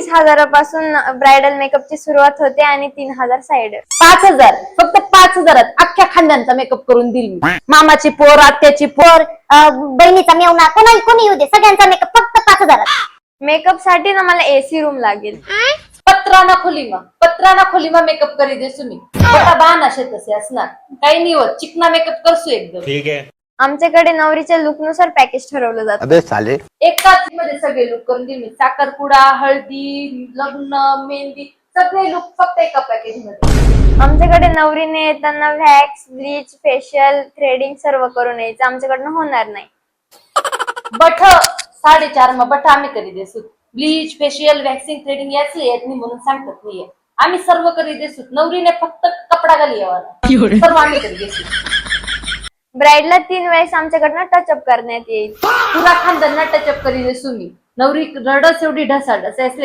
20,000पासून bridal मेकअपची सुरुवात होते आणि 3,000 साइड. 5,000 फक्त 5,000 अख्ख्या खानदानचा मेकअप करून दिल मी. मामाची पोर, आत्याची पोर, बहिणीचा मेवना कोणी येऊ दे, सगळ्यांचा मेकअप फक्त 5,000. मेकअप साठी ना मला एसी रूम लागेल. पत्राना खोलीमा मेकअप करी देसू मी. बटा बाण असे तसे असणार, काही नाही होत. चिकना मेकअप करसू एकदम. ठीक आहे. आमच्याकडे नवरीच्या लुकनुसार पॅकेज ठरवलं जातं. अबे साले. एकाच मध्ये सगळे लुक करून देईल मी. साखरपुडा, हळदी, लग्न, मेहंदी सगळे लुक फक्त एका पॅकेज मध्ये. आमच्याकडे नवरीने येताना व्हॅक्स, ब्लीच, फेशियल, थ्रेडिंग सर्व करून यायचं. आमच्याकडनं होणार नाही. बठ 4.5 बठ आम्ही करी देसू. ब्लीच, फेशियल, वॅक्सिंग, थ्रेडिंग याच येत नाही म्हणून सांगतात नाहीये. आम्ही सर्व करी देसू. नवरीने फक्त कपडा घाली यावाला, सर्व आम्ही करी देसू. ब्राईडला 3 वेळेस आमच्याकडनं टचअप करण्यात येईल. पुरा खानदान टचअप करी देसू मी. नवरी रडस एवढी ढसाढस असले